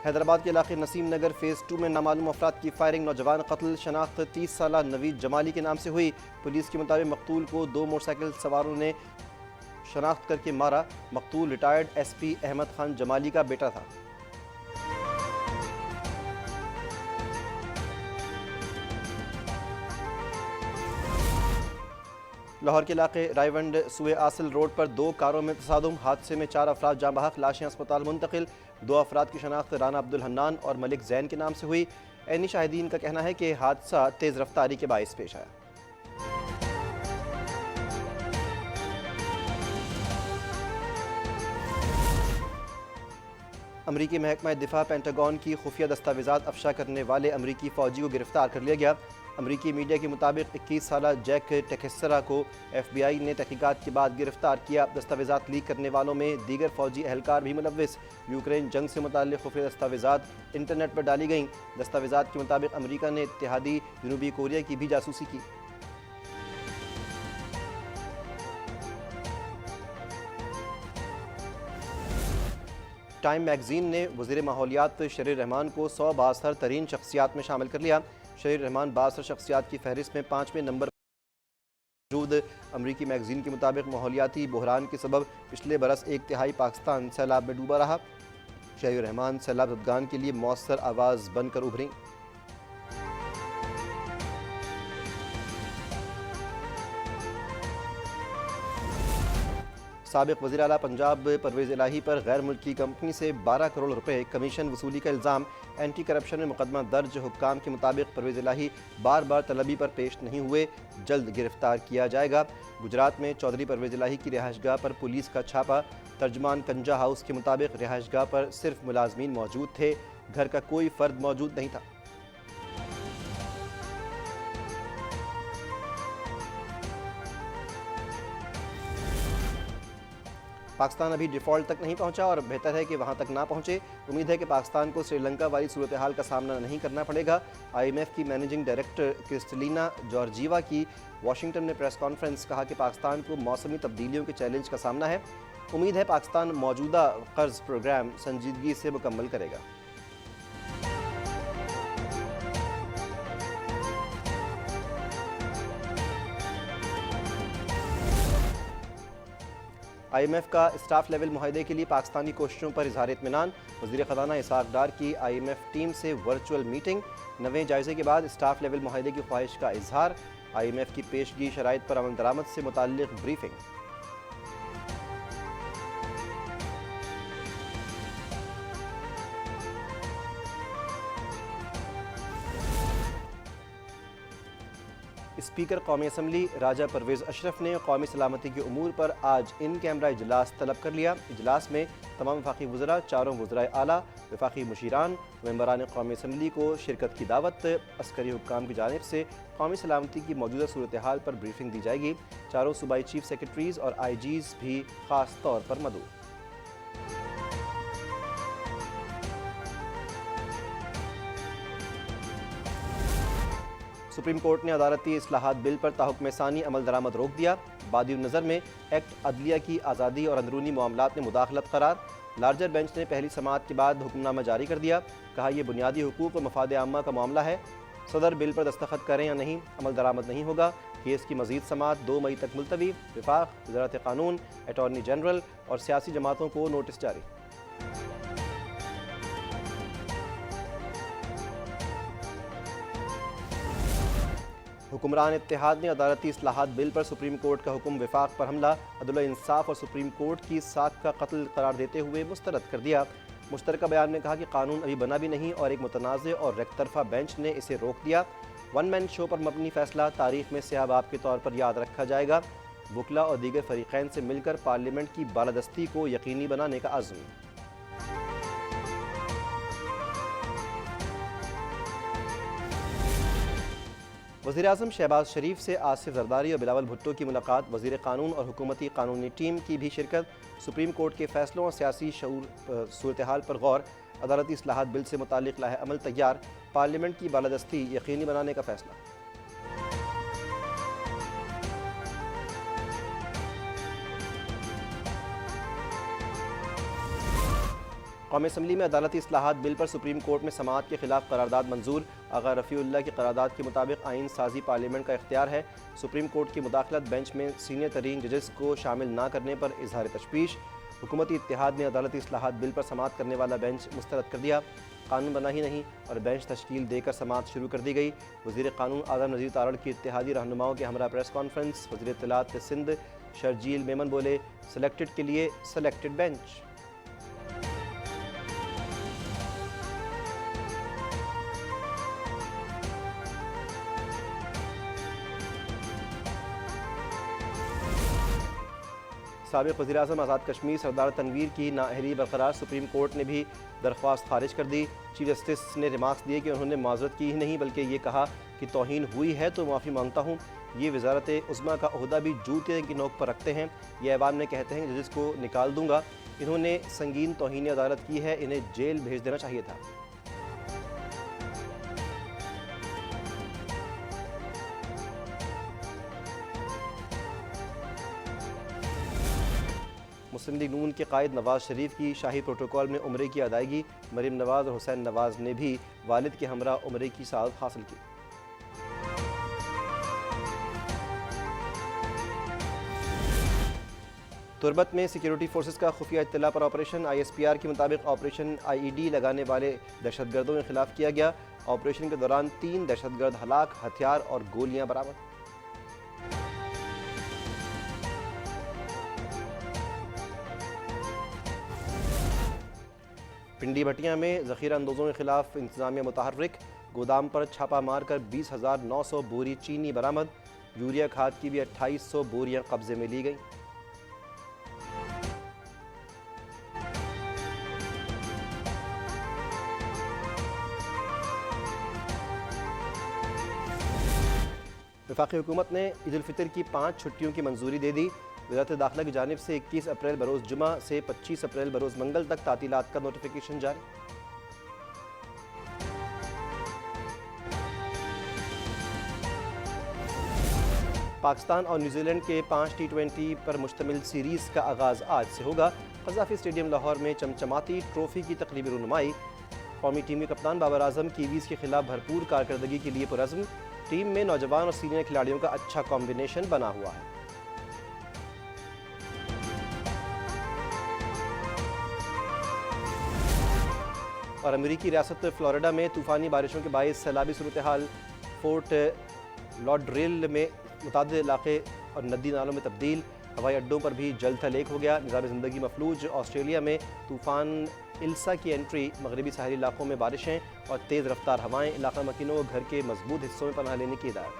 हैदराबाद के इलाके नसीम नगर फेज़ 2 में नामालूम अफराद की फायरिंग, नौजवान कत्ल। शनाख्त 30 साला नवीद जमाली के नाम से हुई। पुलिस के मुताबिक मकतूल को 2 मोटरसाइकिल सवारों ने शनाख्त करके मारा। मकतूल रिटायर्ड SP अहमद खान जमाली का बेटा था। लाहौर के इलाके रायवंड सुए आसिल रोड पर 2 कारों में तसादुम। हादसे में 4 अफराद जाँ बहक, लाशें अस्पताल मुंतकिल। 2 अफराद की शनाख्त राना अब्दुल हन्नान और मलिक जैन के नाम से हुई। ऐनी शाहिदीन का कहना है कि हादसा तेज़ रफ्तारी के बाइस पेश आया। अमरीकी महकमा दिफा पेंटागन की खुफिया दस्तावेज़ात अफशा करने वाले अमरीकी फ़ौजी को गिरफ्तार कर लिया गया। अमरीकी मीडिया के मुताबिक 21 साला जैक टेक्सेरा को FBI ने तहकीकात के बाद गिरफ्तार किया। दस्तावेज़ात लीक करने वालों में दीगर फ़ौजी एहलकार भी मुलव्विस। यूक्रेन जंग से मुताल्लिक़ खुफिया दस्तावेज़ात इंटरनेट पर डाली गईं। दस्तावेज़ात के मुताबिक अमरीका ने इत्तेहादी जनूबी कोरिया की भी जासूसी की। टाइम मैगजीन ने वज़ीर माहौलियात शरीर रहमान को 100 बासर तरीन शख्सियात में शामिल कर लिया। शरीर रहमान बासर शख्सियात की फहरिस्त में 5वें नंबर पर मौजूद। अमरीकी मैगजीन के मुताबिक माहौलियाती बहरान के सबब पिछले बरस 1/3 पाकिस्तान सैलाब में डूबा रहा। शरीर रहमान सैलाब ज़दगान के लिए मौसर आवाज़ बनकर उभरी। साबिक़ वज़ीर आला पंजाब परवेज़ इलाही पर गैर मुल्की कंपनी से 12 करोड़ रुपए कमीशन वसूली का इल्ज़ाम। एंटी करप्शन में मुकदमा दर्ज। हुक्काम के मुताबिक परवेज़ इलाही बार बार तलबी पर पेश नहीं हुए, जल्द गिरफ्तार किया जाएगा। गुजरात में चौधरी परवेज़ इलाही की रिहाइशगाह पर पुलिस का छापा। तर्जमान कंजा हाउस के मुताबिक रिहाइशगाह पर सिर्फ मुलाजमीन मौजूद थे, घर का कोई फ़र्द मौजूद नहीं था। पाकिस्तान अभी डिफ़ॉल्ट तक नहीं पहुंचा और बेहतर है कि वहां तक ना पहुंचे। उम्मीद है कि पाकिस्तान को श्रीलंका वाली सूरत हाल का सामना नहीं करना पड़ेगा। IMF की मैनेजिंग डायरेक्टर क्रिस्टलिना जॉर्जीवा की वाशिंगटन में प्रेस कॉन्फ्रेंस। कहा कि पाकिस्तान को मौसमी तब्दीलियों के चैलेंज का सामना है। उम्मीद है पाकिस्तान मौजूदा कर्ज प्रोग्राम संजीदगी से मुकम्मल करेगा। IMF का स्टाफ लेवल मुआहदे के लिए पाकिस्तानी कोशिशों पर इजहार इत्मीनान। वज़ीर ख़ज़ाना इसाक डार की IMF टीम से वर्चुअल मीटिंग। नवे जायजे के बाद स्टाफ लेवल मुआहदे की ख्वाहिश का इजहार। IMF की पेशगी शराइत पर अमल दरामद से मुताल्लिक़ ब्रीफिंग। स्पीकर कौमी असम्बली राजा परवेज़ अशरफ ने कौमी सलामती के उमूर पर आज इन कैमरा इजलास तलब कर लिया। इजलास में तमाम वफाकी वज़रा, चारों वज़राए आला, वफाकी मुशीरान, मेंबरान कौमी असम्बली को शिरकत की दावत। अस्करी हुक्काम की जानिब से कौमी सलामती की मौजूदा सूरत हाल पर ब्रीफिंग दी जाएगी। चारों सूबाई चीफ सेक्रेटरीज़ और IGs भी ख़ास तौर पर मदऊ। सुप्रीम कोर्ट ने अदालती इस्लाहात बिल पर ताहुक्म सानी अमल दरामद रोक दिया। बादी नज़र में एक्ट अदलिया की आज़ादी और अंदरूनी मामलात में मुदाखलत करार। लार्जर बेंच ने पहली समाअत के बाद हुक्मनामा जारी कर दिया। कहा यह बुनियादी हुकूक और मफाद आम्मा का मामला है। सदर बिल पर दस्तखत करें या नहीं, अमल दरामद नहीं होगा। केस की मजीद समाअत 2 मई तक मुलतवी। विफाक, वज़ारत कानून, अटॉर्नी जनरल और सियासी जमातों को नोटिस जारी। हुक्मरान इत्तेहाद ने अदालती इस्लाहात बिल पर सुप्रीम कोर्ट का हुक्म विफाक पर हमला, अदल इंसाफ और सुप्रीम कोर्ट की साख का कत्ल करार देते हुए मुस्तरद कर दिया। मुश्तरका बयान में कहा कि कानून अभी बना भी नहीं और एक मुतनाज़ और रेक्तरफा बेंच ने इसे रोक दिया। वन मैन शो पर मबनी फैसला तारीख में सयाबाब के तौर पर याद रखा जाएगा। वकला और दीगर फरीक़ैन से मिलकर पार्लियामेंट की बालादस्ती को यकीनी बनाने का अज़्म। वज़ीर-ए-आज़म शहबाज शरीफ से आसिफ जरदारी और बिलावल भुट्टो की मुलाकात। वज़ीर कानून और हुकूमती कानूनी टीम की भी शिरकत। सुप्रीम कोर्ट के फैसलों और सियासी सूरत हाल पर गौर। अदालती इस्लाहात बिल से मुताल्लिक़ लाहे अमल तैयार। पार्लियामेंट की बालादस्ती यकीनी बनाने का फैसला। कौमी असम्बली में अदालती इस्लाहात बिल पर सुप्रीम कोर्ट में समाअत के खिलाफ करारदाद मंजूर। आगा रफ़ीउल्लाह की करारदाद के मुताबिक आइन साजी पार्लियामेंट का इख्तियार है। सुप्रीम कोर्ट की मुदाखलत बेंच में सीनियर तरीन जजेस को शामिल न करने पर इजहार तशवीश। हुकूमती इत्तेहाद ने अदालती इस्लाहात बिल पर समाअत करने वाला बेंच मुस्तरद कर दिया। कानून बना ही नहीं और बेंच तश्कील देकर समाअत शुरू कर दी गई। वज़ीर कानून आज़म नज़ीर तारड़ की इत्तेहादी रहनुमाओं के हमरा प्रेस कॉन्फ्रेंस। वज़ीर इत्तलात सिंध शर्जील मेमन बोले, सेलेक्टेड के लिए सेलेक्टेड बेंच। साबिक़ वज़ीर-ए-आज़म आज़ाद कश्मीर सरदार तनवीर की नाअहली बरकरार। सुप्रीम कोर्ट ने भी दरख्वास्त खारिज कर दी। चीफ जस्टिस ने रिमार्क्स दिए कि उन्होंने माज़रत की ही नहीं बल्कि ये कहा कि तौहीन हुई है तो माफ़ी मांगता हूँ। ये वज़ारत उज़्मा का ओहदा भी जूते की नोक पर रखते हैं। ये ऐवान में कहते हैं कि जजेस को निकाल दूंगा। इन्होंने संगीन तौहीन अदालत की है, इन्हें जेल भेज देना चाहिए था। मुस्लिम लीग नून के कायद नवाज शरीफ की शाही प्रोटोकॉल में उम्रे की अदायगी। मरीम नवाज और हुसैन नवाज ने भी वालिद के हमरा उम्रे की सआदत हासिल की। तुरबत में सिक्योरिटी फोर्सेस का खुफिया इत्तला पर ऑपरेशन। ISPR के मुताबिक ऑपरेशन IED लगाने वाले दहशतगर्दों के खिलाफ किया गया। ऑपरेशन के दौरान 3 दहशतगर्द हलाक, हथियार और गोलियां बरामद। पिंडी भटिया में ज़ख़ीरा अंदोज़ों के खिलाफ इंतज़ामिया मुतहर्रिक। गोदाम पर छापा मारकर 20,900 बोरी चीनी बरामद। यूरिया खाद की भी 2800 बोरियां कब्जे में ली गई। वफाकी हुकूमत ने ईद उल फितर की 5 छुट्टियों की मंजूरी दे दी। वज़ारत दाखिला की जानिब से 21 अप्रैल बरोज़ जुमा से 25 अप्रैल बरोज़ मंगल तक तातीलात का नोटिफिकेशन जारी। पाकिस्तान और न्यूजीलैंड के 5 T20 पर मुश्तमिल सीरीज़ का आगाज़ आज से होगा। क़ज़ाफ़ी स्टेडियम लाहौर में चमचमाती ट्रॉफ़ी की तक़रीबी रुनुमाई। कौमी टीम के कप्तान बाबर आजम कीवीज़ के खिलाफ भरपूर कारकर्दगी के लिए पुरज़्म। टीम में नौजवान और सीनियर खिलाड़ियों का अच्छा कॉम्बिनेशन बना हुआ है। और अमेरिकी रियासत फ्लोरिडा में तूफ़ानी बारिशों के बायस सैलाबी सूरत हाल। फोर्ट लॉडरडेल में मुतादिद इलाके और नदी नालों में तब्दील। हवाई अड्डों पर भी जल थल एक हो गया। निज़ाम ज़िंदगी मफलूज। ऑस्ट्रेलिया में तूफ़ान इल्सा की एंट्री। मगरबी साहली इलाकों में बारिशें और तेज़ रफ्तार हवाएं। इलाका मकीनों को घर के मजबूत हिस्सों में पनाह लेने की हिदायत।